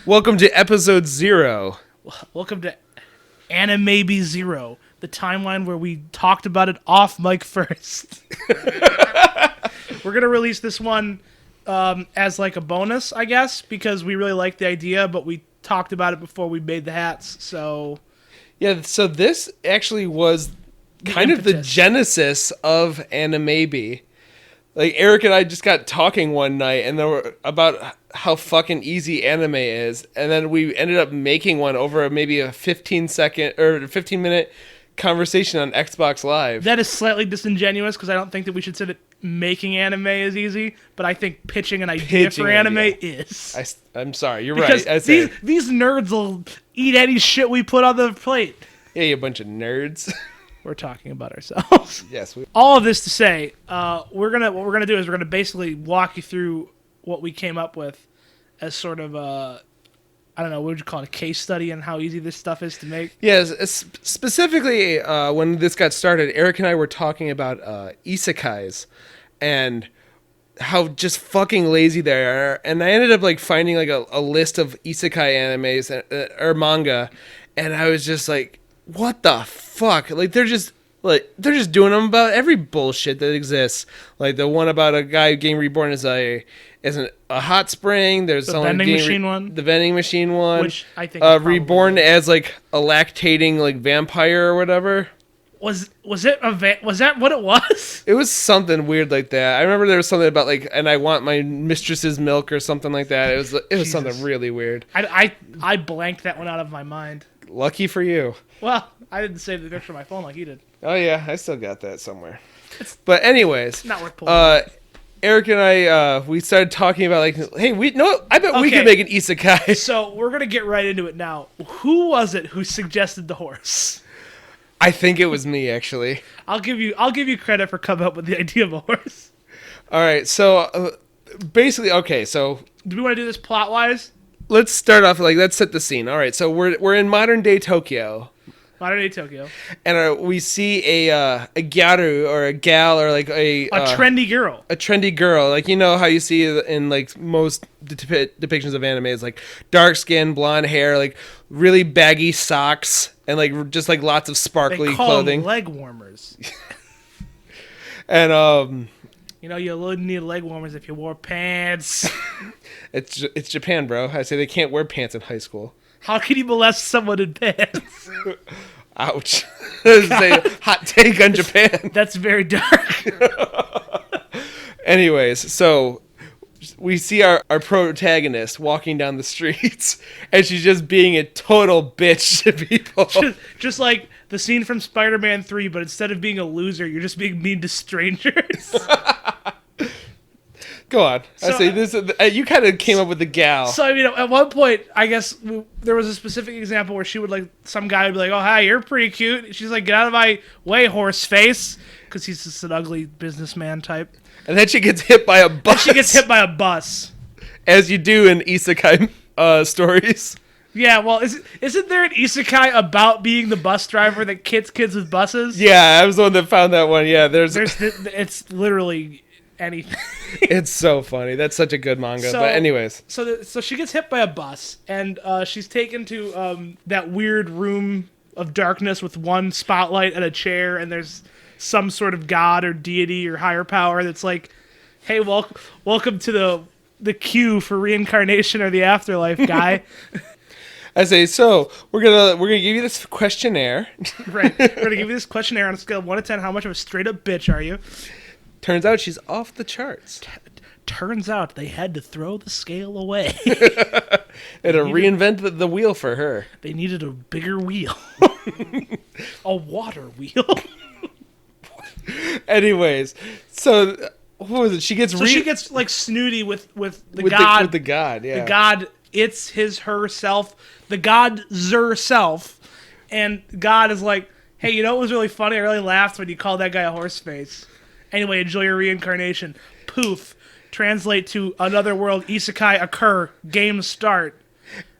Welcome to episode 0. Welcome to Animaybe 0, the timeline where we talked about it off mic first. We're going to release this one as like a bonus, I guess, because we really like the idea, but we talked about it before we made the hats, so... Yeah, so this actually was kind of the genesis of Animaybe. Like, Eric and I just got talking one night and there were about how fucking easy anime is, and then we ended up making one over maybe a 15-minute conversation on Xbox Live. That is slightly disingenuous because I don't think that we should say that making anime is easy, but I think pitching an idea for anime is. I'm sorry, you're because right. These nerds will eat any shit we put on the plate. Yeah, you bunch of nerds. We're talking about ourselves. Yes. All of this to say, what we're gonna do is we're gonna basically walk you through what we came up with as sort of a, I don't know, what would you call it, a case study on how easy this stuff is to make? Yes, specifically when this got started, Eric and I were talking about isekais and how just fucking lazy they are. And I ended up like finding like a list of isekai animes or manga, and I was just like, what the fuck? Like they're just doing them about every bullshit that exists. Like the one about a guy getting reborn as a hot spring. There's the vending machine one. The vending machine one, which I think reborn as like a lactating like vampire or whatever. Was that what it was? It was something weird like that. I remember there was something about like, and I want my mistress's milk or something like that. It was something really weird. I blanked that one out of my mind. Lucky for you. Well, I didn't save the picture on my phone like you did. Oh yeah, I still got that somewhere. But anyways, not worth pulling. Eric and I, we started talking about like, hey, I bet we could make an isekai. So we're gonna get right into it now. Who was it who suggested the horse? I think it was me, actually. I'll give you credit for coming up with the idea of a horse. All right, so basically, okay, so do we want to do this plot wise? Let's start off let's set the scene. All right, so we're in modern day Tokyo. Modern day Tokyo. And we see a gyaru or a gal or like a trendy girl. A trendy girl, like you know how you see in like most depictions of anime, is like dark skin, blonde hair, like really baggy socks, and like just like lots of sparkly they call clothing. Them leg warmers. And you know, you wouldn't need leg warmers if you wore pants. It's Japan, bro. I say they can't wear pants in high school. How can you molest someone in pants? Ouch. Say hot take on Japan. That's very dark. Anyways, so we see our protagonist walking down the streets, and she's just being a total bitch to people. Just like the scene from Spider-Man 3, but instead of being a loser, you're just being mean to strangers. Go on. So, I say this. You kind of came up with the gal. So I mean, at one point, I guess there was a specific example where she would like some guy would be like, "Oh, hi, you're pretty cute." She's like, "Get out of my way, horse face," because he's just an ugly businessman type. And then she gets hit by a bus. As you do in isekai stories. Yeah, well, isn't there an isekai about being the bus driver that kids with buses? Yeah, I was the one that found that one. Yeah, it's literally anything. It's so funny. That's such a good manga. But anyways, so she gets hit by a bus, and she's taken to that weird room of darkness with one spotlight and a chair, and there's some sort of god or deity or higher power that's like, "Hey, welcome to the queue for reincarnation or the afterlife, guy." I say, so we're gonna give you this questionnaire. Right, we're gonna give you this questionnaire on a scale of 1 to 10. How much of a straight up bitch are you? Turns out she's off the charts. Turns out they had to throw the scale away. And to reinvent the wheel for her. They needed a bigger wheel. A water wheel. Anyways, so what was it? She gets she gets like snooty with the god. With the god, yeah. The god, it's herself. The god self. And God is like, "Hey, you know what was really funny? I really laughed when you called that guy a horse face. Anyway, enjoy your reincarnation." Poof. Translate to another world. Isekai occur. Game start.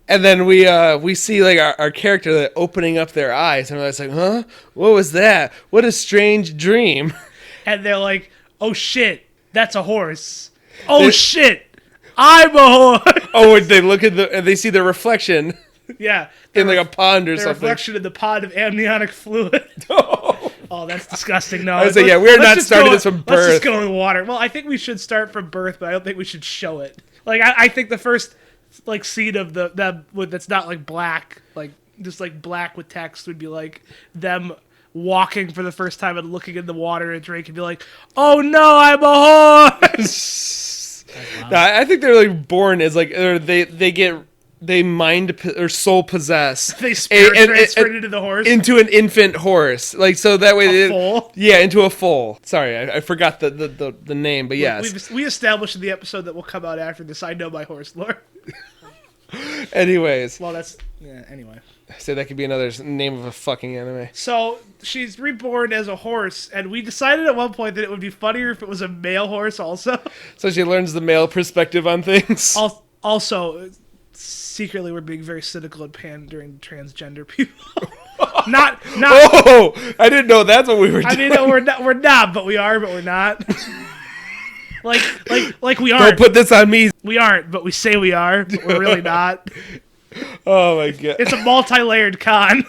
And then we see like our character opening up their eyes, and we're like, "Huh? What was that? What a strange dream!" And they're like, "Oh shit, that's a horse. Oh shit, I'm a horse. Oh, and they look at and they see the reflection Yeah. in like a pond or The something. reflection in the pod of amniotic fluid. Oh, that's disgusting. No, I would say, yeah, we're not starting this from birth. Let's just go in the water. Well, I think we should start from birth, but I don't think we should show it. Like, I think the first like scene of that's not like black, like just like black with text would be like them walking for the first time and looking in the water and drink and be like, "Oh no, I'm a horse." No, I think they're like born as like, or they mind or soul possess. They spirit transferred into the horse. Into an infant horse. Like, so that way. Foal? Yeah, into a foal. Sorry, I forgot the name, but yes. We established in the episode that will come out after this, I know my horse lore. Anyways. Well, anyway. So that could be another name of a fucking anime. So she's reborn as a horse, and we decided at one point that it would be funnier if it was a male horse also. So she learns the male perspective on things. Also, secretly we're being very cynical and pandering to transgender people. not Oh, I didn't know that's what we were doing. I mean, we're not, but we are, but we're not. like we aren't. Don't put this on me. We aren't, but we say we are, but we're really not. Oh my god. It's a multi-layered con.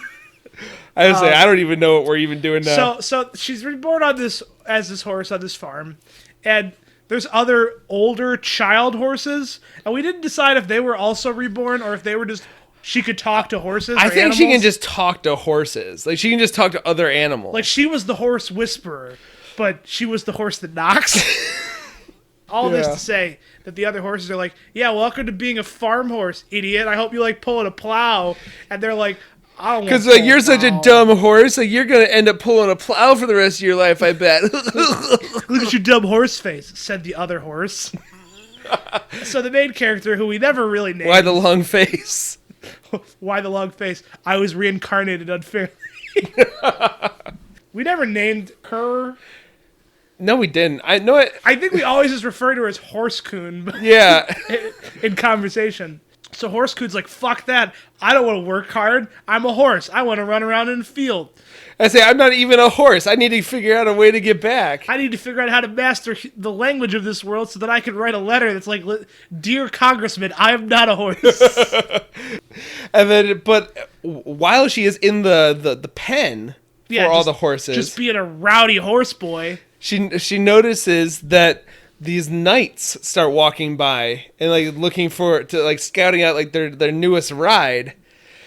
I would say I don't even know what we're even doing now. So she's reborn as this horse on this farm, and there's other older child horses, and we didn't decide if they were also reborn or if they were just she could talk to horses. I or think animals. she can just talk to horses. Like she can just talk to other animals. Like she was the horse whisperer, but she was the horse that knocks. All this to say that the other horses are like, yeah, welcome to being a farm horse, idiot. I hope you like pulling a plow. And they're like, I don't want to. Because like you're such a dumb horse, like you're gonna end up pulling a plow for the rest of your life, I bet. Look at your dumb horse face, said the other horse. So the main character, who we never really named. Why the long face? Why the long face? I was reincarnated unfairly. We never named her. No, we didn't. I know it. I think we always just refer to her as Horse Coon. Yeah. In conversation. So Horse Coon's like, fuck that. I don't want to work hard. I'm a horse. I want to run around in the field. I say, I'm not even a horse. I need to figure out a way to get back. I need to figure out how to master the language of this world so that I can write a letter that's like, Dear Congressman, I am not a horse. And then, but while she is in the pen for all the horses. Just being a rowdy horse boy. She notices that these knights start walking by and like looking to scouting out like their newest ride.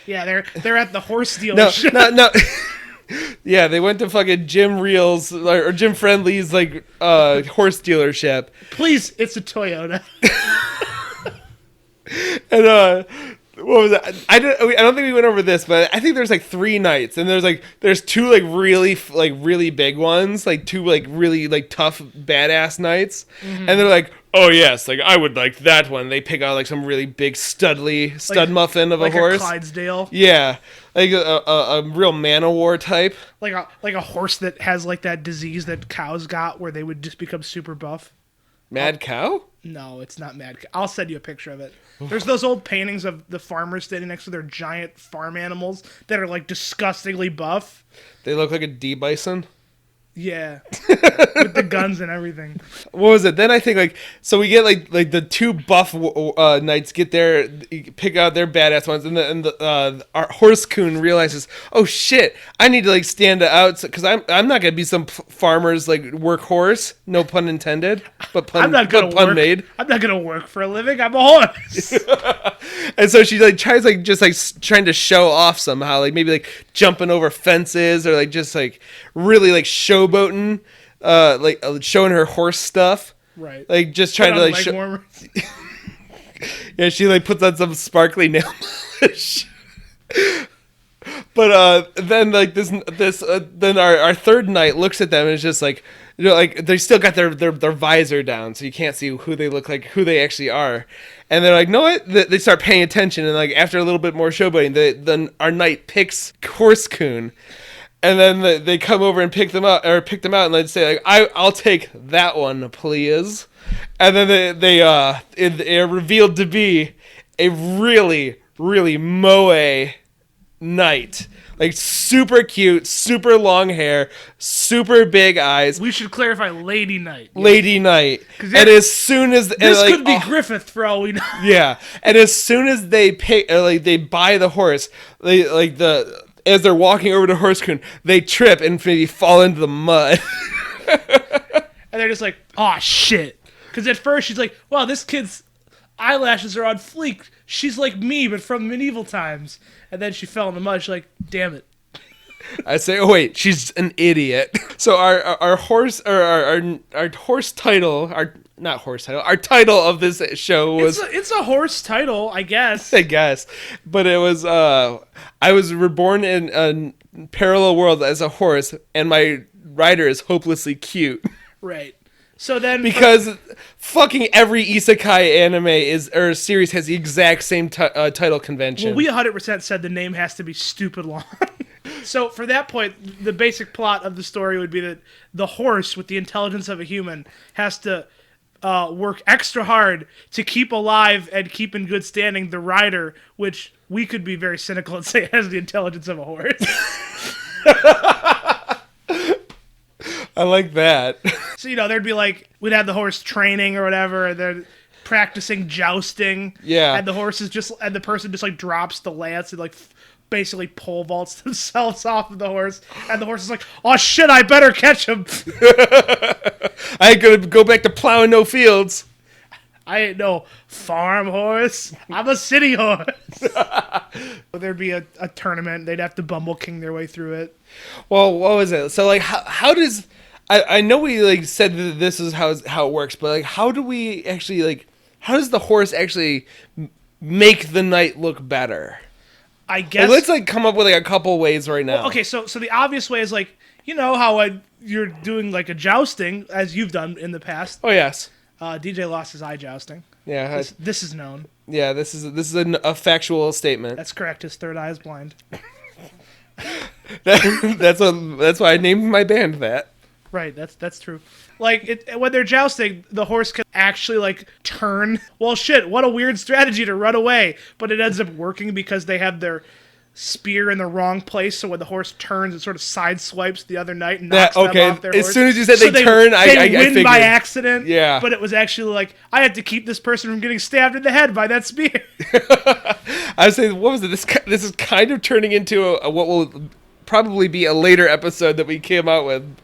Yeah, they're at the horse dealership. No. Yeah, they went to fucking Jim Reel's or Jim Friendly's like horse dealership. Please, it's a Toyota. And what was that? I don't think we went over this, but I think there's like 3 knights, and there's 2 like really big ones, like 2 like really like tough badass knights, and they're like, oh yes, like I would like that one. They pick out like some really big stud muffin of a horse, a Clydesdale. Yeah, like a real man-o'-war type, like a horse that has like that disease that cows got, where they would just become super buff. Mad cow? No, it's not mad cow. I'll send you a picture of it. There's those old paintings of the farmers standing next to their giant farm animals that are like disgustingly buff. They look like a D-bison. Yeah, with the guns and everything. What was it? Then I think like so we get like the 2 buff knights get there, pick out their badass ones, and our horse coon realizes, oh shit, I need to like stand out because I'm not gonna be some farmer's like workhorse, no pun intended, but pun made. I'm not gonna work for a living. I'm a horse. And so she like tries like just like trying to show off somehow, like maybe like jumping over fences or like just like really like showboating, showing her horse stuff. Right. Like just trying to like show. Yeah, she like puts on some sparkly nail polish. But then like then our third knight looks at them and is just like, you know, like they still got their visor down, so you can't see who they look like, who they actually are. And they're like, no, what? They start paying attention, and like after a little bit more showboating, then our knight picks Horse Coon, and then they come over and pick them out, and they'd say like, I'll take that one, please. And then they are revealed to be a really moe knight, Like super cute, super long hair, super big eyes. We should clarify Lady Knight. Lady Knight. And as soon as this could be Griffith for all we know. Yeah, and as soon as they pay, they buy the horse, as they're walking over to Horse Coon, they trip and maybe fall into the mud. And they're just like, oh shit. Because at first she's like, wow, this kid's eyelashes are on fleek. She's like me, but from medieval times. And then she fell in the mud. She's like, damn it. I say, oh wait, she's an idiot. So our horse, or our horse title, our title of this show was... It's a horse title, I guess. I guess. But it was, I was reborn in a parallel world as a horse, and my rider is hopelessly cute. Right. So then... Because fucking every isekai anime or series has the exact same title convention. Well, we 100% said the name has to be stupid long. So for that point, the basic plot of the story would be that the horse, with the intelligence of a human, has to work extra hard to keep alive and keep in good standing the rider, which we could be very cynical and say has the intelligence of a horse. I like that. So, there'd be we'd have the horse training or whatever, and they're practicing jousting. Yeah. And the person just drops the lance and basically pole vaults themselves off of the horse. And the horse is like, oh shit, I better catch him. I ain't gonna go back to plowing no fields. I ain't no farm horse. I'm a city horse. There'd be a tournament. They'd have to Bumble King their way through it. Well, what was it? So, how does... I know we, said that this is how it works, but, how do we actually, how does the horse actually make the knight look better? I guess... let's, come up with, a couple ways right now. Well, okay, so the obvious way is, how you're doing, a jousting, as you've done in the past. Oh, yes. DJ lost his eye jousting. Yeah. This is known. Yeah, this is a factual statement. That's correct. His third eye is blind. That's why I named my band that. Right, that's true. When they're jousting, the horse can actually turn. Well, shit, what a weird strategy to run away, but it ends up working because they have their spear in the wrong place. So when the horse turns, it sort of sideswipes the other knight and knocks them off their horse. As soon as you said they turn, I win figured. by accident. Yeah, but it was actually I had to keep this person from getting stabbed in the head by that spear. I was saying, what was it? This is kind of turning into what will probably be a later episode that we came out with.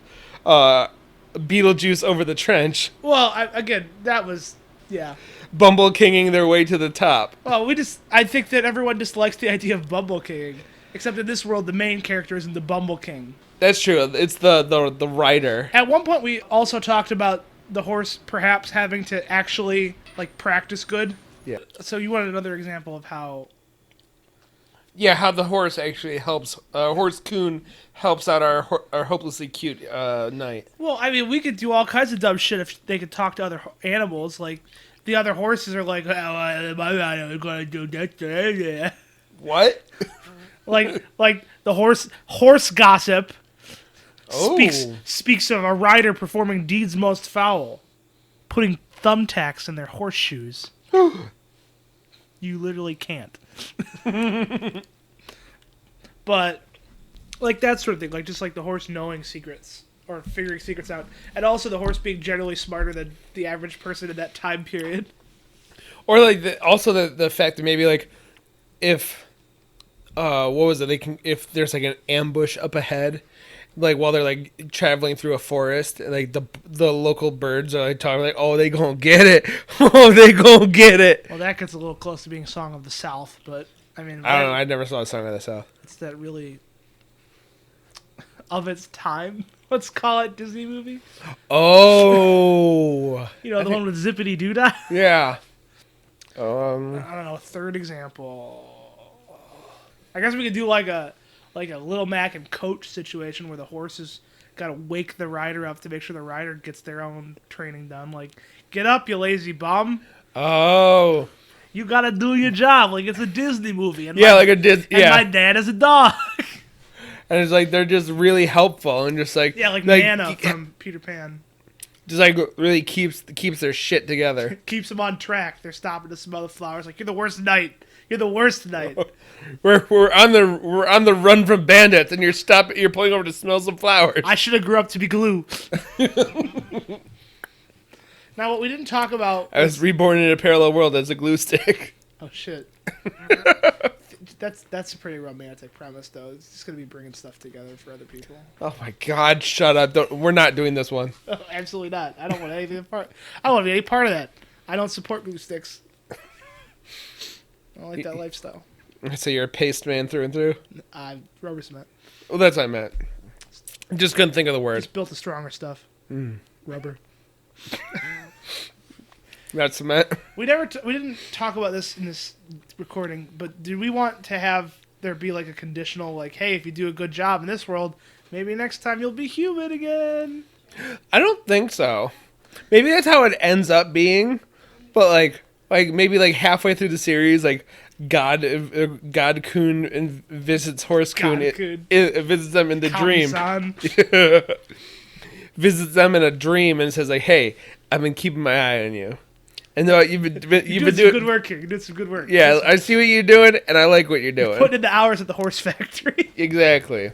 Beetlejuice over the trench. Well, again, that was, yeah. Bumble Kinging their way to the top. Well, I think that everyone dislikes the idea of Bumble King. Except in this world, the main character isn't the Bumble King. That's true. It's the rider. At one point, we also talked about the horse perhaps having to actually, practice good. Yeah. So you wanted another example of how... Yeah, how the horse actually helps. Horse Coon helps out our hopelessly cute knight. Well, I mean, we could do all kinds of dumb shit if they could talk to other animals. The other horses are like, oh, I'm going to do that. What? The horse gossip Oh. speaks of a rider performing deeds most foul, putting thumbtacks in their horseshoes. You literally can't. But that sort of thing, just the horse knowing secrets or figuring secrets out, and also the horse being generally smarter than the average person in that time period. Or also the fact that maybe if what was it? If there's an ambush up ahead, while they're traveling through a forest, the local birds are talking oh, they gonna get it, oh, they gonna get it. Well, that gets a little close to being Song of the South, but I mean, I don't know. I never saw a Song of the South. It's that really of its time. Let's call it Disney movie. Oh, the one with Zippity Doodah. Yeah. I don't know. A third example. I guess we could do a Little Mac and Coach situation where the horse has got to wake the rider up to make sure the rider gets their own training done. Get up, you lazy bum. Oh. You got to do your job. It's a Disney movie. And yeah, a Disney. Yeah. And my dad is a dog. And it's they're just really helpful and just yeah, Nana from Peter Pan. Just really keeps their shit together. Keeps them on track. They're stopping to smell the flowers. You're the worst knight. You're the worst tonight. We're on the run from bandits, and you're pulling over to smell some flowers. I should have grew up to be glue. Now, what we didn't talk about... I was reborn in a parallel world as a glue stick. Oh, shit. That's a pretty romantic premise, though. It's just going to be bringing stuff together for other people. Oh, my God. Shut up. We're not doing this one. Oh, absolutely not. I don't want anything part. I don't want any part of that. I don't support glue sticks. I don't like that lifestyle. So you're a paste man through and through? Rubber cement. Well, that's what I meant. Just couldn't think of the word. Just built the stronger stuff. Rubber. Not cement. We didn't talk about this in this recording, but do we want to have there be like a conditional, like, hey, if you do a good job in this world, maybe next time you'll be human again? I don't think so. Maybe that's how it ends up being, but like maybe like halfway through the series, like God Coon visits Horse Coon. It visits them in the dream. Visits them in a dream and says like, "Hey, I've been keeping my eye on you, and you've been doing some good work here. You did some good work. Yeah, I see what you're doing, and I like what you're doing. Putting in the hours at the horse factory. Exactly.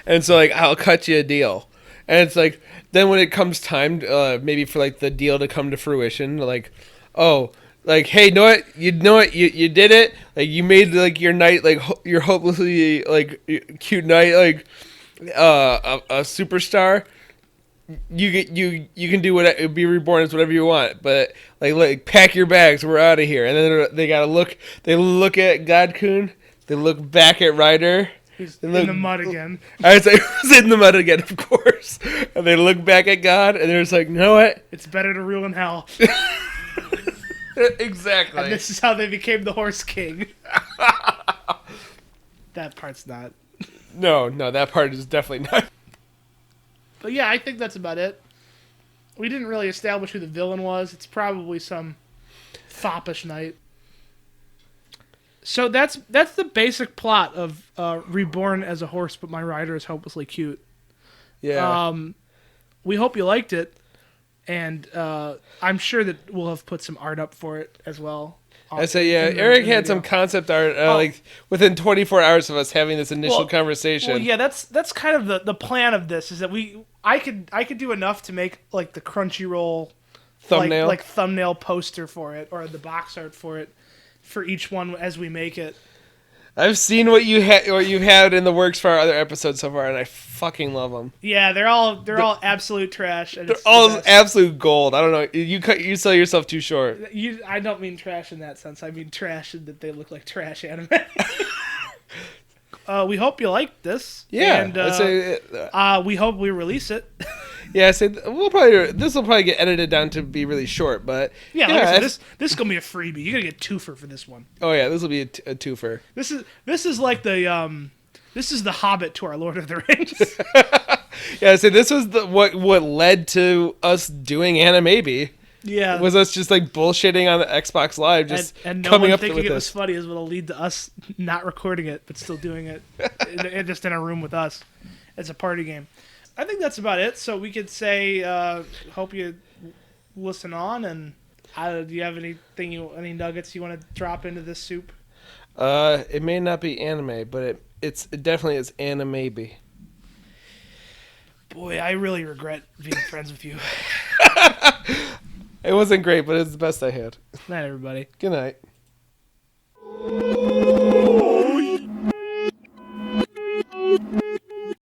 And so like, I'll cut you a deal, and it's like, then when it comes time, maybe for like the deal to come to fruition, like, oh. Like, hey, you know what, you did it. Like, you made like your night, like your hopelessly like cute night, like a superstar. You can do what, be reborn as whatever you want, but like pack your bags, we're out of here. And then they look at God Coon, they look back at Ryder. He's in the mud again. I was like, he's in the mud again, of course. And they look back at God, and they're just like, you know what? It's better to rule in hell. Exactly. And this is how they became the Horse King. That part's not. No, that part is definitely not. But yeah, I think that's about it. We didn't really establish who the villain was. It's probably some foppish knight. So that's the basic plot of Reborn as a horse, but my rider is hopelessly cute. Yeah. We hope you liked it. And I'm sure that we'll have put some art up for it as well. I say, yeah, Eric had some concept art like within 24 hours of us having this initial conversation. Well, yeah, that's kind of the plan of this, is that I could do enough to make like the Crunchyroll thumbnail, like thumbnail poster for it, or the box art for it, for each one as we make it. I've seen what you had in the works for our other episodes so far, and I fucking love them. Yeah, they're all absolute trash. And they're all absolute gold. I don't know. You sell yourself too short. I don't mean trash in that sense. I mean trash in that they look like trash anime. We hope you liked this. Yeah, and we hope we release it. Yeah, so this will probably get edited down to be really short, but yeah, like I said, this is gonna be a freebie. You're gonna get twofer for this one. Oh yeah, this will be a twofer. This is like the this is the Hobbit to our Lord of the Rings. Yeah, so this was what led to us doing Animaybe. Yeah, was us just like bullshitting on the Xbox Live, just and no coming one up thinking with it this. was funny is what'll lead to us not recording it but still doing it, just in a room with us. It's a party game. I think that's about it. So we could say, hope you listen on, and do you have any nuggets you want to drop into this soup? It may not be anime, but it definitely is Animaybe. Boy, I really regret being friends with you. It wasn't great, but it's the best I had. Good night, everybody. Good night.